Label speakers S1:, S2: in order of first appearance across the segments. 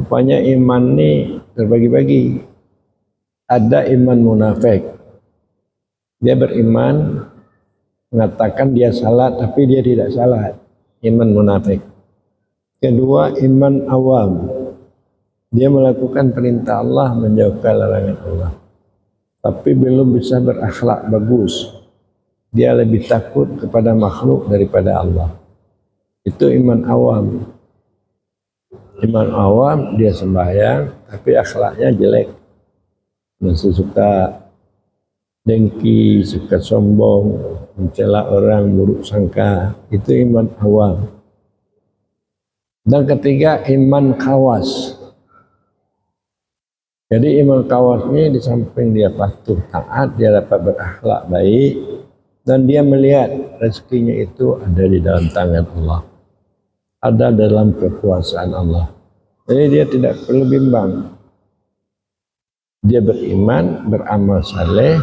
S1: Rupanya iman ini terbagi-bagi. Ada iman munafik. Dia beriman, mengatakan dia salat tapi dia tidak salat. Iman munafik. Kedua, iman awam. Dia melakukan perintah Allah, menjauhkan larangan Allah. Tapi belum bisa berakhlak bagus. Dia lebih takut kepada makhluk daripada Allah. Itu iman awam. Iman awam dia sembahyang tapi akhlaknya jelek. Masih suka dengki, suka sombong, mencela orang, buruk sangka. Itu iman awam. Dan ketiga, iman khawas. Jadi iman khawas ini di samping dia patuh taat, dia dapat berakhlak baik, dan dia melihat rezekinya itu ada di dalam tangan Allah, ada dalam kekuasaan Allah. Jadi dia tidak perlu bimbang. Dia beriman, beramal saleh,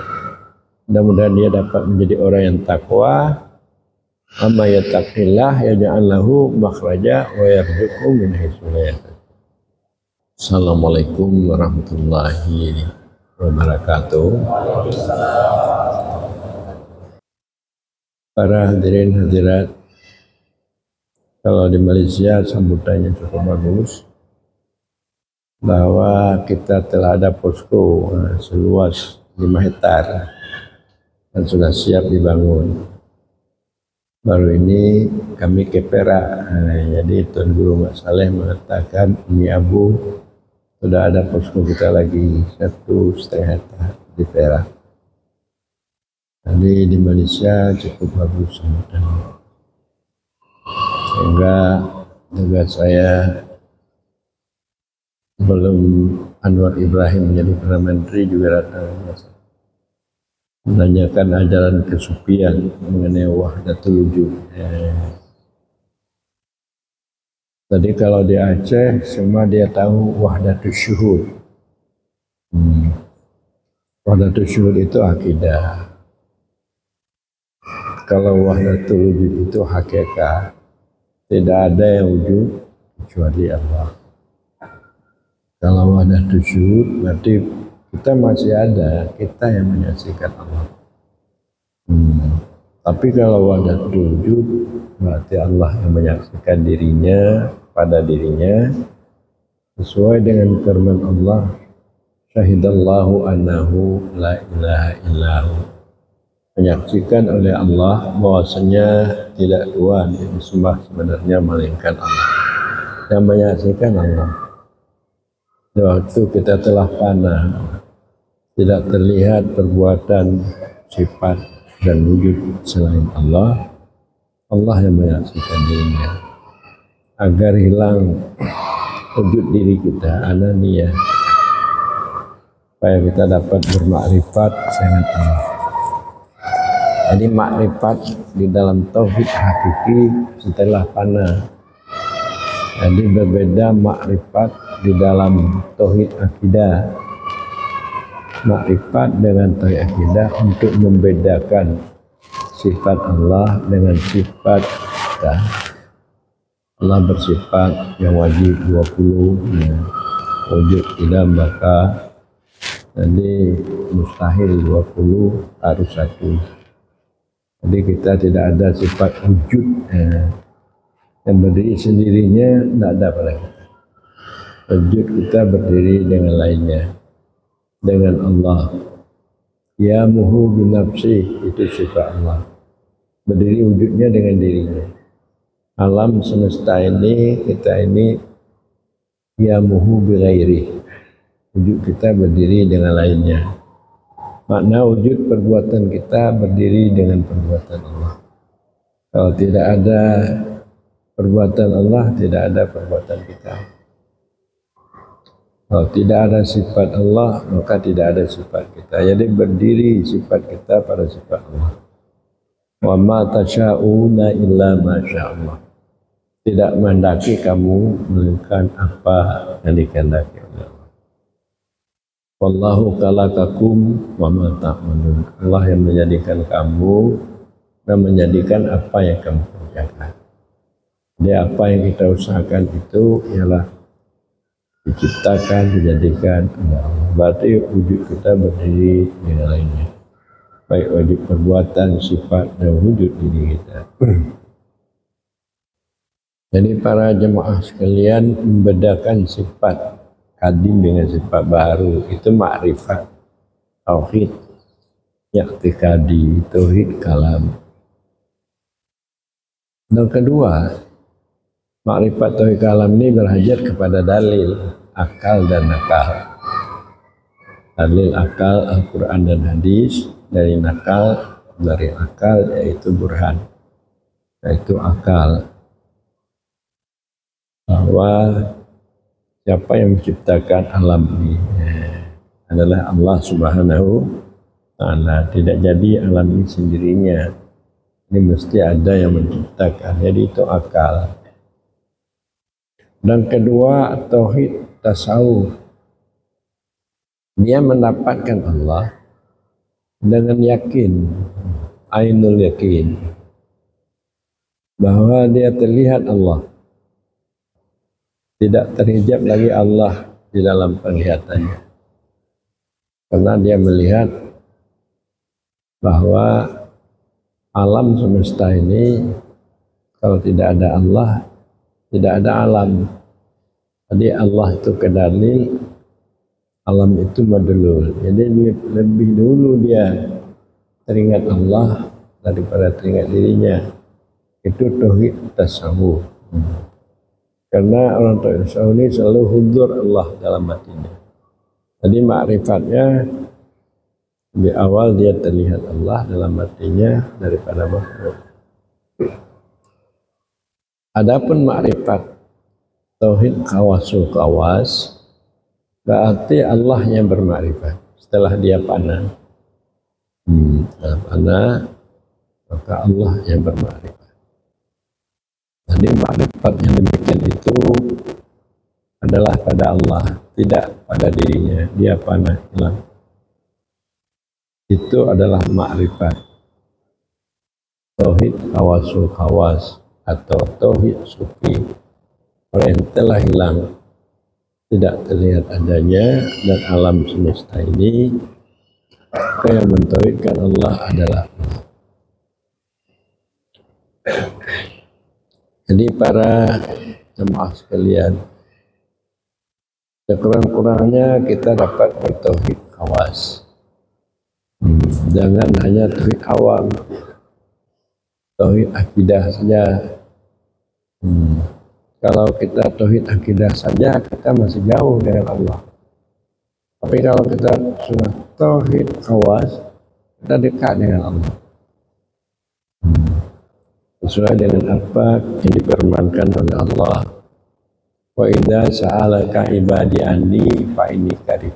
S1: mudah-mudahan dia dapat menjadi orang yang takwa. Amma yattaqillah yaj'al lahu makhraja wa yarzuqhu min haitsu la yahtasib. Assalamualaikum warahmatullahi wabarakatuh. Para hadirin hadirat, kalau di Malaysia sambutannya cukup bagus, bahwa kita telah ada posko seluas 5 hektar dan sudah siap dibangun. Baru ini kami ke Perak, jadi Tuan Guru Mak Saleh mengatakan ini Abu sudah ada posko kita lagi 1,5 hektar di Perak. Jadi di Malaysia cukup bagus sambutannya. Sehingga tugas saya sebelum Anwar Ibrahim menjadi Perdana Menteri juga datang menanyakan ajaran kesufian mengenai wahdatul wujud. Tadi kalau di Aceh semua dia tahu wahdatul syuhud. Wahdatul syuhud itu akidah. Kalau wahdatul wujud itu hakikat. Tidak ada yang wujud kecuali Allah. Kalau wahdatul syuhud berarti kita masih ada, kita yang menyaksikan Allah. Tapi kalau wahdatul wujud berarti Allah yang menyaksikan dirinya pada dirinya sesuai dengan firman Allah, syahidallahu annahu la ilaha illahu, menyaksikan oleh Allah bahwasanya tidak Tuhan yang disembah sebenarnya melainkan Allah, yang menyaksikan Allah. Di waktu kita telah fana, tidak terlihat perbuatan, sifat dan wujud selain Allah, Allah yang menyaksikan dirinya. Agar hilang wujud diri kita, ananiyah, supaya kita dapat bermakrifat dengan Allah. Jadi makrifat di dalam tauhid hakiki setelah fana. Jadi berbeda makrifat di dalam tauhid akidah. Makrifat dengan tauhid akidah untuk membedakan sifat Allah dengan sifat kita. Allah bersifat yang wajib 20, wujud tidak baka. Jadi mustahil 20, harus 1. Jadi kita tidak ada sifat wujud yang berdiri sendirinya, tidak ada pada kita. Wujud kita berdiri dengan lainnya, dengan Allah. Ya muhu binafsi, itu sifat Allah. Berdiri wujudnya dengan dirinya. Alam semesta ini, kita ini ya muhu bighairi. Wujud kita berdiri dengan lainnya. Makna wujud perbuatan kita berdiri dengan perbuatan Allah. Kalau tidak ada perbuatan Allah, tidak ada perbuatan kita. Kalau tidak ada sifat Allah, maka tidak ada sifat kita. Jadi berdiri sifat kita pada sifat Allah. Wa ma tasha'una illa ma sya'allah. Tidak menghendaki kamu melakukan apa yang dikehendaki oleh Allah. Wallahu khalaqakum wa ma ta'malun. Allah yang menjadikan kamu dan menjadikan apa yang kamu kerjakan. Jadi apa yang kita usahakan itu ialah diciptakan, dijadikan. Berarti wujud kita berdiri dengan lainnya. Baik wujud perbuatan, sifat, dan wujud diri kita. Jadi para jemaah sekalian membedakan sifat kadim dengan sifat baru itu makrifat, tauhid, i'tiqadi, tauhid kalam. Dan kedua, makrifat tauhid kalam ini berhajat kepada dalil, akal dan nakal. Dalil akal Al-Quran dan hadis, dari akal yaitu burhan, yaitu akal bahwa siapa yang menciptakan alam ini adalah Allah Subhanahu wa Ta'ala. Tidak jadi alam ini sendirinya, ini mesti ada yang menciptakan, jadi itu akal. Dan kedua, tauhid tasawuf, dia mendapatkan Allah dengan yakin, ainul yakin, bahwa dia terlihat Allah, tidak terhijab lagi Allah di dalam penglihatannya, karena dia melihat bahwa alam semesta ini kalau tidak ada Allah, tidak ada alam. Jadi Allah itu kedalil, alam itu madlul. Jadi lebih dulu dia teringat Allah daripada teringat dirinya. Itu tauhid tasawuf. Karena orang tauhid tasawuf ini selalu hudur Allah dalam hatinya. Jadi makrifatnya di awal dia terlihat Allah dalam hatinya daripada makhluk. Adapun makrifat tauhid kawasul kawas, berarti Allah yang bermakrifat setelah dia panah. Panah, maka Allah yang bermakrifat. Jadi makrifat yang demikian itu adalah pada Allah, tidak pada dirinya. Dia panah, hilang. Itu adalah makrifat tauhid kawasul kawas atau tauhid sufi. Orang yang telah hilang, tidak terlihat adanya, dan alam semesta ini yang mentauhidkan Allah adalah Allah. Jadi para jemaah sekalian, sekurang-kurangnya kita dapat bertauhid kawas. Jangan hanya tauhid awam, tauhid akidah saja. Kalau kita tauhid akidah saja, kita masih jauh dengan Allah. Tapi kalau kita sudah tauhid kawas, kita dekat dengan Allah. Sesuai dengan apa yang difirmankan oleh Allah. Wa idza sa'alaka ibadi anni fa inni qarib.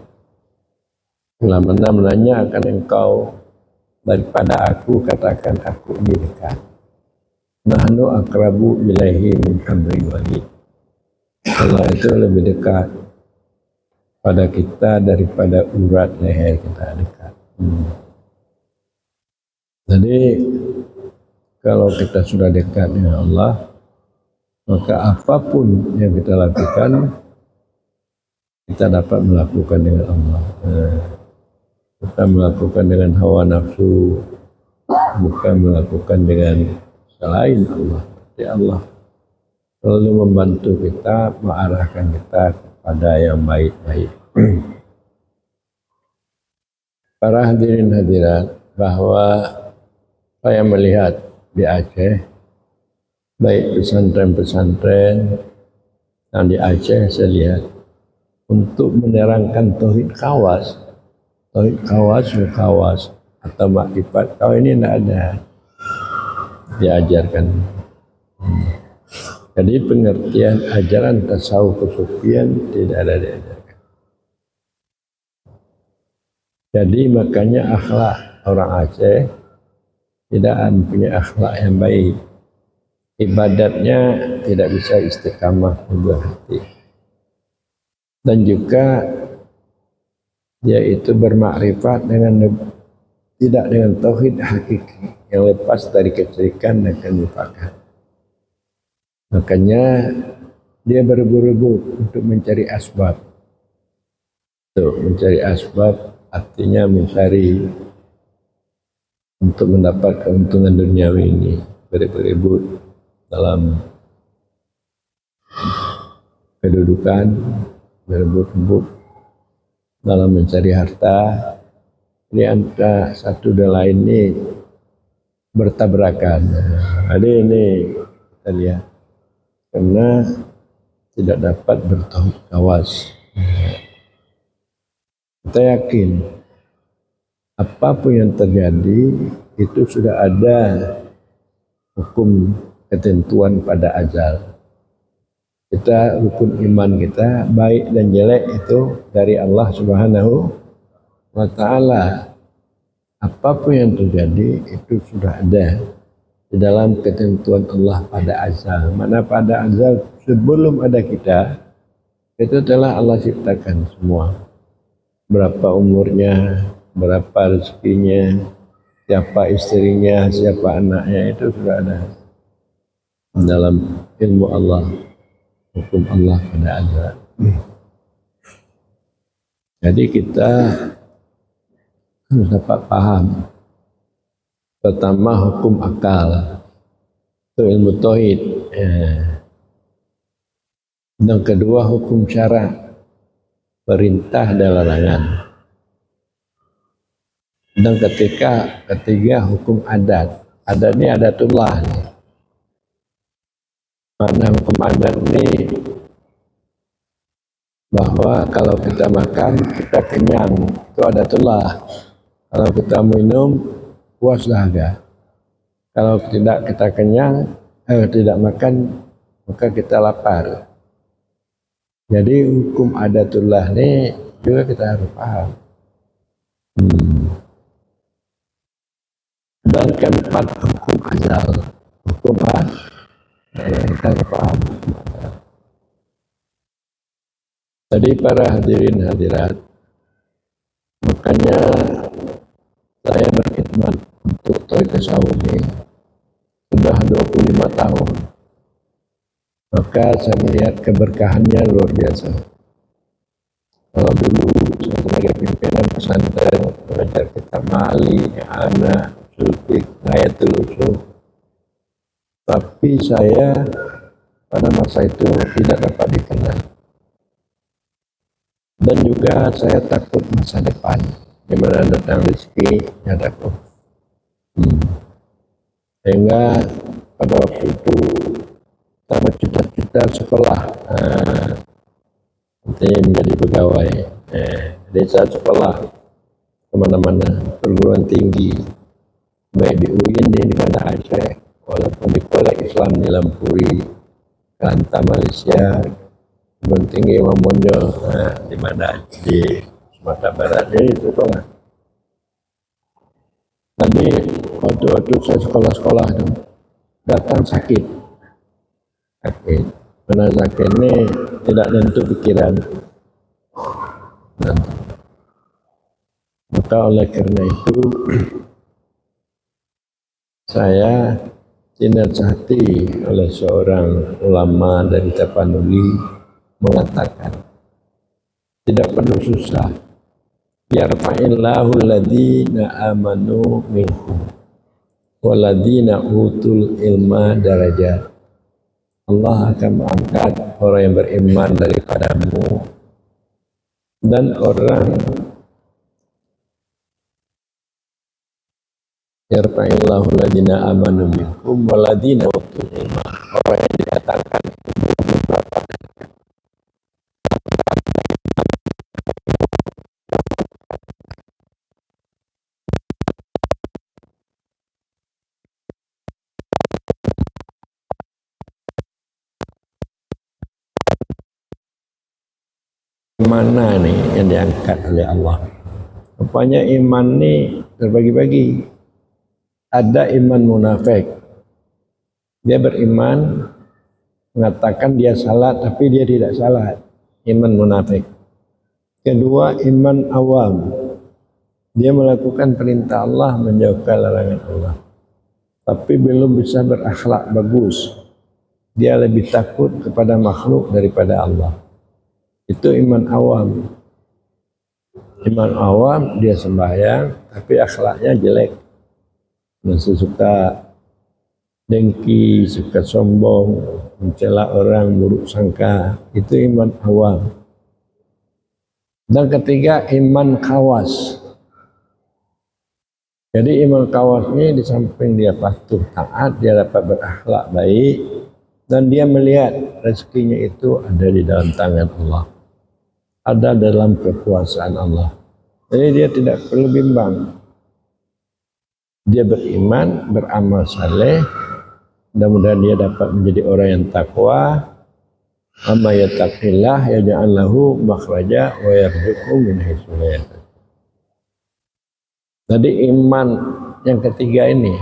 S1: Bila mana menanya akan engkau daripada aku, katakan aku ini dekat. Nahnu akrabu ilaihi min hablil warid. Allah itu lebih dekat pada kita daripada urat leher kita dekat. Jadi kalau kita sudah dekat dengan Allah, maka apapun yang kita lakukan, kita dapat melakukan dengan Allah. Kita melakukan dengan hawa nafsu, bukan melakukan dengan selain Allah. Jadi Allah selalu membantu kita, mengarahkan kita kepada yang baik-baik. Para hadirin hadirat, bahwa saya melihat di Aceh, baik pesantren-pesantren yang di Aceh saya lihat, untuk menerangkan tauhid kawas atau makrifat kawas ini tidak ada diajarkan. Jadi pengertian ajaran tasawuf kesufian tidak ada diajarkan. Jadi makanya akhlak orang Aceh tidak punya akhlak yang baik. Ibadatnya tidak bisa istiqamah dua hati. Dan juga dia itu bermakrifat tidak dengan tauhid hakiki yang lepas dari kesyirikan dan kenifakan. Makanya dia berebut-rebut untuk mencari asbab. Tuh, mencari asbab artinya mencari untuk mendapat keuntungan duniawi ini, berebut-rebut dalam kedudukan, berebut-rebut dalam mencari harta. Ini antara satu dan lain ini bertabrakan. Ada ini kita lihat karena tidak dapat bertauhid kawas. Kita yakin apapun yang terjadi itu sudah ada hukum ketentuan pada azal. Kita rukun iman kita baik dan jelek itu dari Allah Subhanahu wa ta'ala. Apapun yang terjadi itu sudah ada di dalam ketentuan Allah pada azal. Mana pada azal sebelum ada kita, itu telah Allah ciptakan semua. Berapa umurnya, berapa rezekinya, siapa istrinya, siapa anaknya, itu sudah ada dalam ilmu Allah, hukum Allah pada azal. Jadi kita harus dapat paham, pertama hukum akal, itu ilmu tauhid. Dan kedua hukum syara, perintah dan larangan. Dan ketiga hukum adat. Adat ini adatullah. Mana hukum adat ini bahwa kalau kita makan kita kenyang, itu adatullah. Kalau kita minum puas dahaga. Kalau tidak kita kenyang, tidak makan, maka kita lapar. Jadi hukum adatullah ini juga kita harus paham. Dan keempat hukum azal. Hukum apa? Kita harus paham. Jadi para hadirin hadirat, makanya saya berkhidmat untuk Tauhid Tasawuf ini sudah 25 tahun. Maka saya melihat keberkahannya luar biasa. Kalau dulu saya sebagai pimpinan pesantren mengajar kita Mali, anak, sulfik, ayatul usul. Tapi saya pada masa itu tidak dapat dikenal. Dan juga saya takut masa depan, di mana datang rezeki, ya takut. Sehingga pada waktu itu sama cita-cita sekolah, nantinya menjadi pegawai. Jadi saya sekolah kemana-mana, perguruan tinggi, baik di UIN di Banda Aceh, walaupun di Kolej Islam di Lampuri, Kelantan Malaysia, perguruan tinggi Imam Bonjol di mana di Sumatera Barat. Jadi itu sekolah. Tapi waktu saya sekolah itu datang sakit. Karena sakit ini tidak tentu pikiran. Maka oleh karena itu saya dinasihati oleh seorang ulama dari Tapanuli mengatakan tidak perlu susah. Yarfa'illahu alladhina amanu minkum waladhina utul ilma darajat. Allah akan mengangkat orang yang beriman daripadamu dan orang yarfa'illahu alladhina amanu minkum waladhina utul ilma, orang yang dikatakan mana nih yang diangkat oleh Allah. Rupanya iman nih terbagi-bagi. Ada iman munafik, dia beriman mengatakan dia salat tapi dia tidak salat, iman munafik. Kedua, iman awam, dia melakukan perintah Allah, menjauhkan larangan Allah, tapi belum bisa berakhlak bagus, dia lebih takut kepada makhluk daripada Allah. Itu iman awam. Iman awam dia sembahyang tapi akhlaknya jelek, masih suka dengki, suka sombong, mencela orang, buruk sangka. Itu iman awam. Dan ketiga, iman khawas. Jadi iman khawas ini di samping dia patuh taat, dia dapat berakhlak baik, dan dia melihat rezekinya itu ada di dalam tangan Allah, ada dalam kekuasaan Allah. Jadi dia tidak perlu bimbang. Dia beriman, beramal saleh, mudah-mudahan dia dapat menjadi orang yang takwa. Amma yattaqillah yaj'al lahu makhraja wa yarzuqhu min haitsu la yahtasib. Jadi iman yang ketiga ini,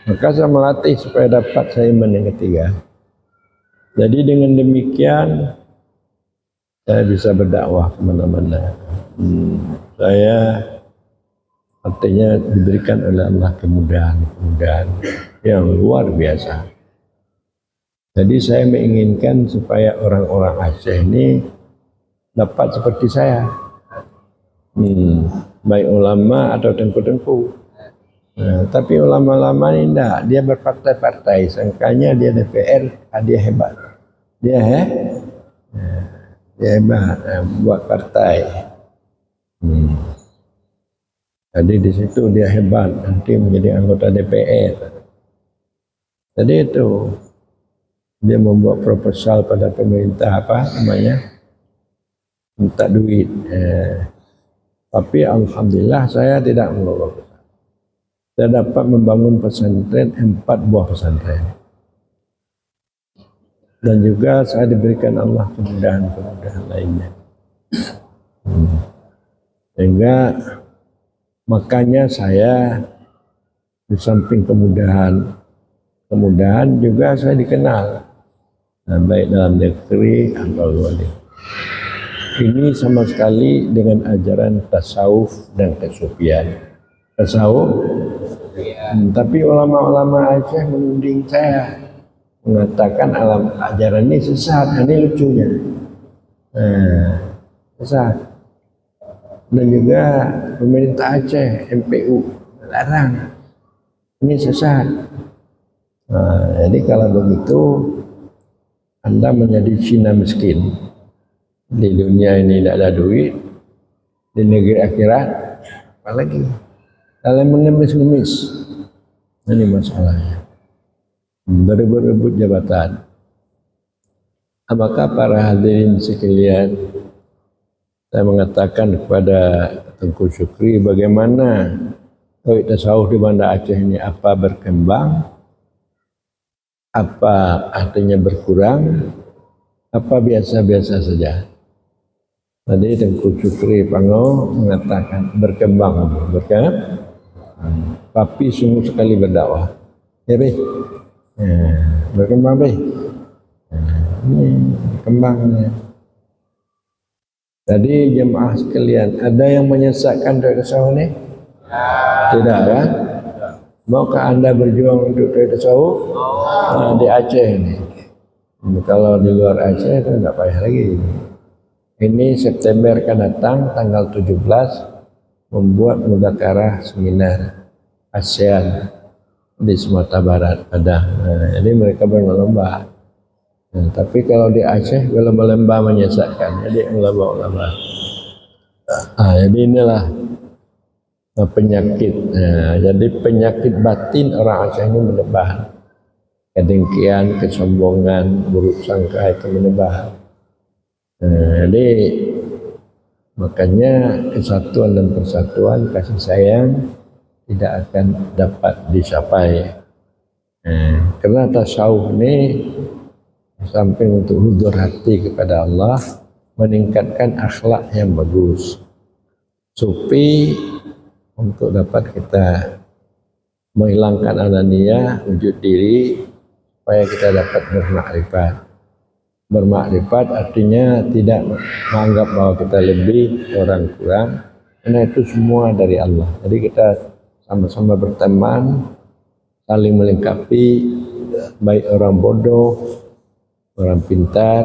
S1: maka saya melatih supaya dapat saya iman yang ketiga. Jadi dengan demikian saya bisa berdakwah kemana-mana. Saya artinya diberikan oleh Allah kemudahan yang luar biasa. Jadi saya menginginkan supaya orang-orang Aceh ini dapat seperti saya, baik ulama atau tengku-tengku. Nah, tapi ulama-ulama ini enggak, dia berpartai-partai, sangkanya dia DPR, dia hebat, dia hebat, buat partai. Jadi di situ dia hebat, nanti menjadi anggota DPR. Jadi itu dia membuat proposal pada pemerintah minta duit. Tapi alhamdulillah saya tidak membawa pesantren. Saya dapat membangun pesantren 4 buah pesantren. Dan juga saya diberikan Allah kemudahan-kemudahan lainnya. Sehingga makanya saya di samping kemudahan juga saya dikenal. Baik dalam negeri atau luar negeri. Ini sama sekali dengan ajaran tasawuf dan kesufian. Tasawuf, tapi ulama-ulama Aceh menuding saya, mengatakan ajaran ini sesat. Ini lucunya, sesat. Dan juga pemerintah Aceh, MPU larang, ini sesat. Jadi kalau begitu Anda menjadi Cina miskin. Di dunia ini tidak ada duit, di negeri akhirat apalagi. Kalian mengemis-ngemis, ini masalahnya. Berebut-rebut jabatan. Apakah para hadirin sekalian, saya mengatakan kepada Tengku Syukri, bagaimana tauhid tasawuf di Banda Aceh ini, apa berkembang, apa artinya berkurang, apa biasa-biasa saja. Tadi Tengku Syukri Pango mengatakan berkembang. Papi sungguh sekali berdakwah. Ya, Be. Berkembang, Be. Ini berkembangnya. Tadi jemaah sekalian, ada yang menyesatkan tauhid tasawuf ini? Tidak kan? Maukah Anda berjuang untuk tauhid tasawuf? Di Aceh ini. Kalau di luar Aceh itu enggak payah lagi. Ini September akan datang tanggal 17 membuat mudzakarah seminar ASEAN di Sumatera Barat Padang. Jadi mereka berlomba. Tapi kalau di Aceh berlomba-lomba menyesatkan. Jadi ulama-ulama. Jadi inilah penyakit. Jadi penyakit batin orang Aceh ini menebah. Kedengkian, kesombongan, buruk sangka itu menebah. Jadi makanya kesatuan dan persatuan, kasih sayang tidak akan dapat dicapai. Karena tasawuf ini samping untuk hudur hati kepada Allah, meningkatkan akhlak yang bagus. Sufi untuk dapat kita menghilangkan ananiyah, wujud diri, supaya kita dapat bermakrifat. Bermakrifat artinya tidak menganggap bahwa kita lebih, orang kurang, karena itu semua dari Allah. Jadi kita sama-sama berteman, saling melengkapi, baik orang bodoh, orang pintar,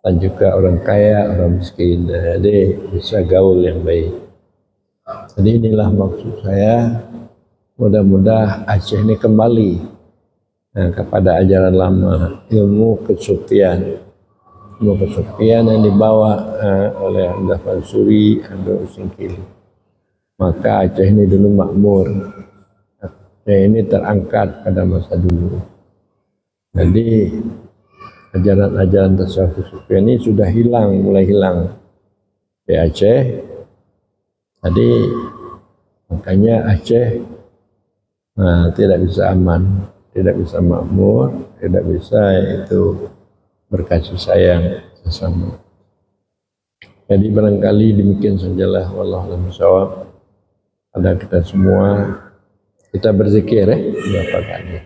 S1: dan juga orang kaya, orang miskin. Jadi bisa gaul yang baik. Jadi inilah maksud saya, mudah-mudahan Aceh ini kembali kepada ajaran lama, ilmu kesufian. Ilmu kesufian yang dibawa oleh Hamzah Mansuri, Abdul Singkil. Maka Aceh ini dulu makmur. Aceh ini terangkat pada masa dulu. Jadi ajaran-ajaran tasawuf sufi ini sudah hilang, mulai hilang di Aceh. Jadi makanya Aceh tidak bisa aman, tidak bisa makmur, tidak bisa itu berkasih sayang sesama. Jadi barangkali demikian sajalah, wallahu a'lam bishawab. Pada kita semua, kita berzikir berapa kali.